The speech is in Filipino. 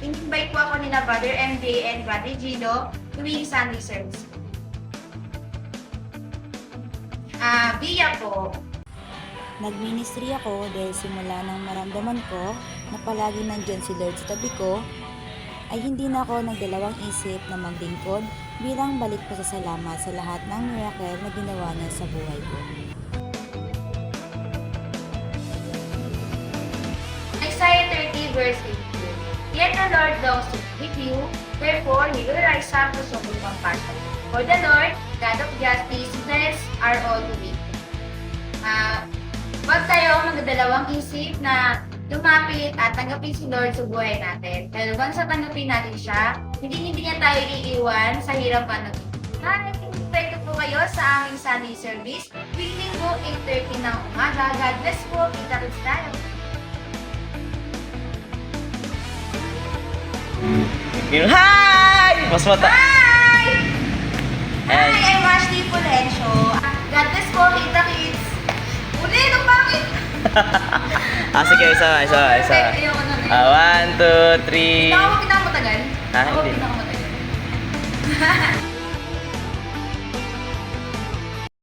in-invite po ako nila Brother MJ and Brother Gino tuwing Sunday service. Bia po. Nag-ministry ako dahil simula nang maramdaman ko na palagi nandyan si Lord sa tabi ko, ay hindi na ako nagdalawang isip na maglingkod bilang balik pasasalamat sa lahat ng miracle na ginawa niya sa buhay ko. Isaiah 30 verse 18. Yet the Lord longs to be with you, therefore He will rise up to show you compassion. For the Lord, God of justice, sinners are all to be. Huwag tayo magdalawang isip na lumapit at tanggapin si Lord sa buhay natin. Pero bang sa tanggapin natin siya, hindi niya tayo iiwan sa hirap panagin. Invite po kayo sa aming Sunday service, weekly po 8:30 ng umaga. God bless po, kita-kits tayo. Hi! Mas mata. Hi! And- Hi, I'm Ashley Polencio. God bless po, kita-kits. Uli, nung bakit? Sige, isa. Ayoko na. 1, 2, 3. Pinaka mo matagal? Ah, Ako hindi. pinakamatagal.